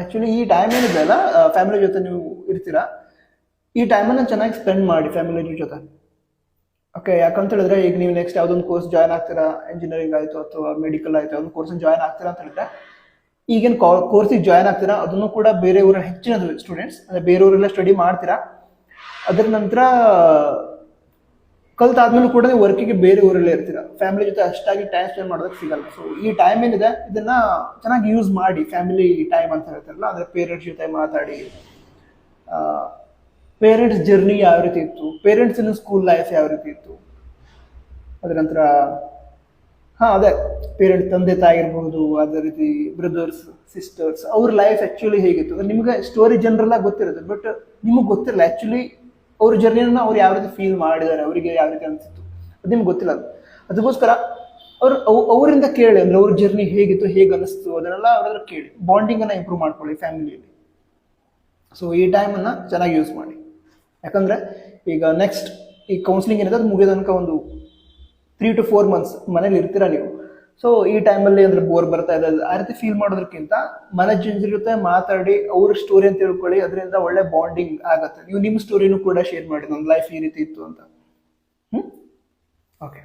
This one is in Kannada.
ಆಕ್ಚುಲಿ ಈ ಟೈಮ್ ಏನಿದೆ ಅಲ್ಲ, ಫ್ಯಾಮಿಲಿ ಜೊತೆ ನೀವು ಇರ್ತೀರಾ, ಈ ಟೈಮನ್ನು ಚೆನ್ನಾಗಿ ಸ್ಪೆಂಡ್ ಮಾಡಿ ಫ್ಯಾಮಿಲಿ ಜೊತೆ. ಓಕೆ, ಯಾಕಂತ ಹೇಳಿದ್ರೆ ಈಗ ನೀವು ನೆಕ್ಸ್ಟ್ ಯಾವುದೊಂದು ಕೋರ್ಸ್ ಜಾಯ್ನ್ ಆಗ್ತೀರಾ, ಇಂಜಿನಿಯರಿಂಗ್ ಆಯಿತು ಅಥವಾ ಮೆಡಿಕಲ್ ಆಯಿತು, ಒಂದು ಕೋರ್ಸ್ ಜಾಯ್ನ್ ಆಗ್ತೀರಾ ಅಂತ ಹೇಳಿದ್ರೆ, ಈಗೇನು ಕೋರ್ಸಿಗೆ ಜಾಯ್ನ್ ಆಗ್ತೀರಾ ಅದನ್ನು ಕೂಡ ಬೇರೆ ಊರ ಹೆಚ್ಚಿನ ಸ್ಟೂಡೆಂಟ್ಸ್ ಅಂದರೆ ಬೇರೆ ಊರೆಲ್ಲ ಸ್ಟಡಿ ಮಾಡ್ತೀರಾ. ಅದರ ನಂತರ ಕಲ್ತಾದ್ಮೇಲೂ ಕೂಡ ನೀವು ವರ್ಕಿಗೆ ಬೇರೆ ಊರಲ್ಲೇ ಇರ್ತೀರಾ, ಫ್ಯಾಮಿಲಿ ಜೊತೆ ಅಷ್ಟಾಗಿ ಟೈಮ್ ಸ್ಪೆಂಡ್ ಮಾಡೋದಕ್ಕೆ ಸಿಗಲ್ಲ. ಸೊ ಈ ಟೈಮ್ ಏನಿದೆ ಇದನ್ನ ಚೆನ್ನಾಗಿ ಯೂಸ್ ಮಾಡಿ, ಫ್ಯಾಮಿಲಿ ಟೈಮ್ ಅಂತ ಹೇಳ್ತಾರಲ್ಲ, ಅಂದರೆ ಪೇರೆಂಟ್ಸ್ ಜೊತೆ ಮಾತಾಡಿ. ಪೇರೆಂಟ್ಸ್ ಜರ್ನಿ ಯಾವ ರೀತಿ ಇತ್ತು, ಪೇರೆಂಟ್ಸಿನ ಸ್ಕೂಲ್ ಲೈಫ್ ಯಾವ ರೀತಿ ಇತ್ತು, ಅದರ ನಂತರ ಅದೇ ಪೇರೆಂಟ್ಸ್ ತಂದೆ ತಾಯಿ ಇರ್ಬೋದು, ಅದೇ ರೀತಿ ಬ್ರದರ್ಸ್ ಸಿಸ್ಟರ್ಸ್ ಅವ್ರ ಲೈಫ್ ಆ್ಯಕ್ಚುಲಿ ಹೇಗಿತ್ತು. ನಿಮ್ಗೆ ಸ್ಟೋರಿ ಜನರಲ್ ಆಗಿ ಗೊತ್ತಿರುತ್ತೆ, ಬಟ್ ನಿಮಗೆ ಗೊತ್ತಿರಲ್ಲ ಆ್ಯಕ್ಚುಲಿ ಅವ್ರ ಜರ್ನಿಯನ್ನು ಅವ್ರು ಯಾವ ರೀತಿ ಫೀಲ್ ಮಾಡಿದ್ದಾರೆ, ಅವರಿಗೆ ಯಾವ ರೀತಿ ಅನಿಸಿತ್ತು ಅದು ನಿಮ್ಗೆ ಗೊತ್ತಿಲ್ಲ. ಅದಕ್ಕೋಸ್ಕರ ಅವರಿಂದ ಕೇಳಿ, ಅಂದರೆ ಅವ್ರ ಜರ್ನಿ ಹೇಗಿತ್ತು, ಹೇಗೆ ಅನಿಸ್ತು ಅದನ್ನೆಲ್ಲ ಅವ್ರ ಹತ್ರ ಕೇಳಿ, ಬಾಂಡಿಂಗನ್ನು ಇಂಪ್ರೂವ್ ಮಾಡ್ಕೊಳ್ಳಿ ಫ್ಯಾಮಿಲಿಯಲ್ಲಿ. ಸೊ ಈ ಟೈಮನ್ನು ಚೆನ್ನಾಗಿ ಯೂಸ್ ಮಾಡಿ. ಯಾಕಂದರೆ ಈಗ ನೆಕ್ಸ್ಟ್ ಈ ಕೌನ್ಸಿಲಿಂಗ್ ಏನಿದೆ ಅದು ಮುಗಿದ ತನಕ ಒಂದು 3 to 4 months ಮನೇಲಿ ಇರ್ತೀರಾ ನೀವು. ಸೊ ಈ ಟೈಮಲ್ಲಿ ಅಂದರೆ ಬೋರ್ ಬರ್ತಾ ಇದೆ ಆ ರೀತಿ ಫೀಲ್ ಮಾಡೋದಕ್ಕಿಂತ ಮನೆ ಜನರ ಜೊತೆ ಮಾತಾಡಿ ಅವ್ರ ಸ್ಟೋರಿ ಅಂತ ತಿಳ್ಕೊಳ್ಳಿ, ಅದರಿಂದ ಒಳ್ಳೆ ಬಾಂಡಿಂಗ್ ಆಗುತ್ತೆ. ನೀವು ನಿಮ್ಮ ಸ್ಟೋರಿನೂ ಕೂಡ ಶೇರ್ ಮಾಡಿ, ನನ್ನ ಲೈಫ್ ಈ ರೀತಿ ಇತ್ತು ಅಂತ. ಓಕೆ.